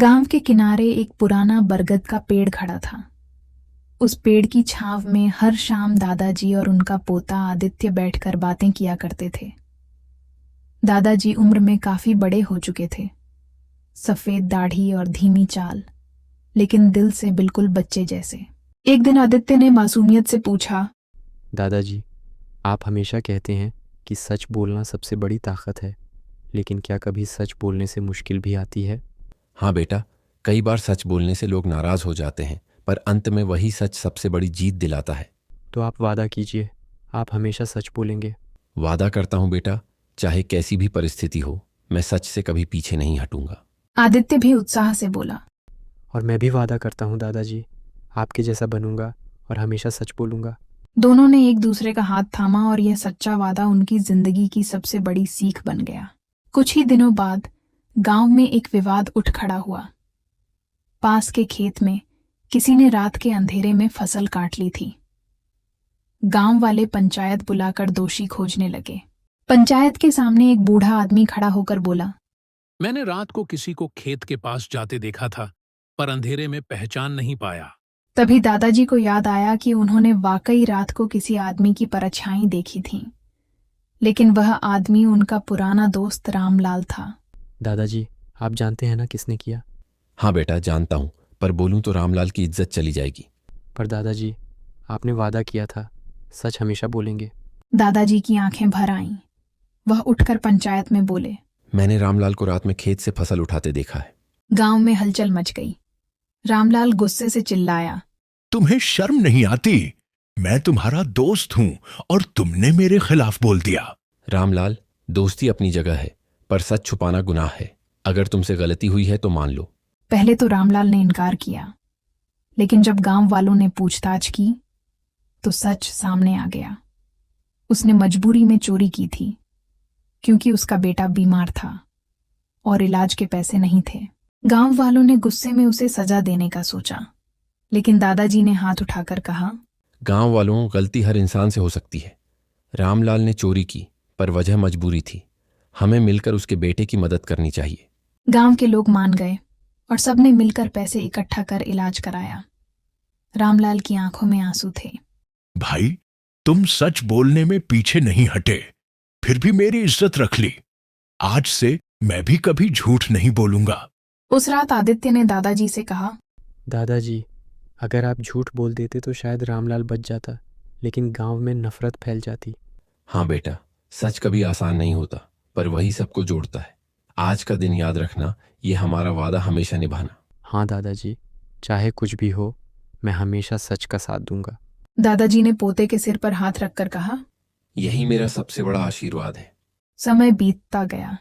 गांव के किनारे एक पुराना बरगद का पेड़ खड़ा था। उस पेड़ की छांव में हर शाम दादाजी और उनका पोता आदित्य बैठकर बातें किया करते थे। दादाजी उम्र में काफी बड़े हो चुके थे, सफेद दाढ़ी और धीमी चाल, लेकिन दिल से बिल्कुल बच्चे जैसे। एक दिन आदित्य ने मासूमियत से पूछा, दादाजी, आप हमेशा कहते हैं कि सच बोलना सबसे बड़ी ताकत है, लेकिन क्या कभी सच बोलने से मुश्किल भी आती है? हाँ बेटा, कई बार सच बोलने से लोग नाराज हो जाते हैं, पर अंत में वही सच सबसे बड़ी जीत दिलाता है। तो आप वादा कीजिए, आप हमेशा सच बोलेंगे। वादा करता हूँ बेटा, चाहे कैसी भी परिस्थिति हो, मैं सच से कभी पीछे नहीं हटूंगा। आदित्य भी उत्साह से बोला। और मैं भी वादा करता हूँ दादाजी, आपके जैसा बनूंगा और हमेशा सच बोलूंगा। दोनों ने एक दूसरे का हाथ थामा और यह सच्चा वादा उनकी जिंदगी की सबसे बड़ी सीख बन गया। कुछ ही दिनों बाद गांव में एक विवाद उठ खड़ा हुआ। पास के खेत में किसी ने रात के अंधेरे में फसल काट ली थी। गांव वाले पंचायत बुलाकर दोषी खोजने लगे। पंचायत के सामने एक बूढ़ा आदमी खड़ा होकर बोला, मैंने रात को किसी को खेत के पास जाते देखा था, पर अंधेरे में पहचान नहीं पाया। तभी दादाजी को याद आया कि उन्होंने वाकई रात को किसी आदमी की परछाई देखी थी, लेकिन वह आदमी उनका पुराना दोस्त रामलाल था। दादाजी, आप जानते हैं ना किसने किया? हाँ बेटा, जानता हूँ, पर बोलूँ तो रामलाल की इज्जत चली जाएगी। पर दादाजी, आपने वादा किया था, सच हमेशा बोलेंगे। दादाजी की आंखें भर आईं। वह उठकर पंचायत में बोले, मैंने रामलाल को रात में खेत से फसल उठाते देखा है। गांव में हलचल मच गई। रामलाल गुस्से से चिल्लाया, तुम्हें शर्म नहीं आती? मैं तुम्हारा दोस्त हूं और तुमने मेरे खिलाफ बोल दिया। रामलाल, दोस्ती अपनी जगह है, पर सच छुपाना गुनाह है। अगर तुमसे गलती हुई है तो मान लो। पहले तो रामलाल ने इनकार किया, लेकिन जब गांव वालों ने पूछताछ की तो सच सामने आ गया। उसने मजबूरी में चोरी की थी, क्योंकि उसका बेटा बीमार था और इलाज के पैसे नहीं थे। गांव वालों ने गुस्से में उसे सजा देने का सोचा, लेकिन दादाजी ने हाथ उठाकर कहा, गांव वालों, गलती हर इंसान से हो सकती है। रामलाल ने चोरी की, पर वजह मजबूरी थी। हमें मिलकर उसके बेटे की मदद करनी चाहिए। गांव के लोग मान गए और सबने मिलकर पैसे इकट्ठा कर इलाज कराया। रामलाल की आंखों में आंसू थे। भाई, तुम सच बोलने में पीछे नहीं हटे, फिर भी मेरी इज्जत रख ली। आज से मैं भी कभी झूठ नहीं बोलूंगा। उस रात आदित्य ने दादाजी से कहा, दादाजी, अगर आप झूठ बोल देते तो शायद रामलाल बच जाता, लेकिन गांव में नफरत फैल जाती। हाँ बेटा, सच कभी आसान नहीं होता, पर वही सबको जोड़ता है। आज का दिन याद रखना, ये हमारा वादा हमेशा निभाना। हाँ दादाजी, चाहे कुछ भी हो, मैं हमेशा सच का साथ दूंगा। दादाजी ने पोते के सिर पर हाथ रखकर कहा, यही मेरा सबसे बड़ा आशीर्वाद है। समय बीतता गया,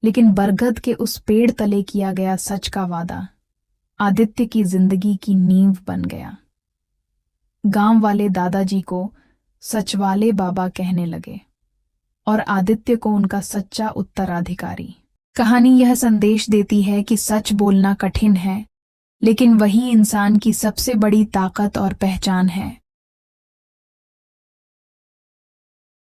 लेकिन बरगद के उस पेड़ तले किया गया सच का वादा आदित्य की जिंदगी की नींव बन गया। गांव वाले दादाजी को सचवाले बाबा कहने लगे और आदित्य को उनका सच्चा उत्तराधिकारी। कहानी यह संदेश देती है कि सच बोलना कठिन है, लेकिन वही इंसान की सबसे बड़ी ताकत और पहचान है।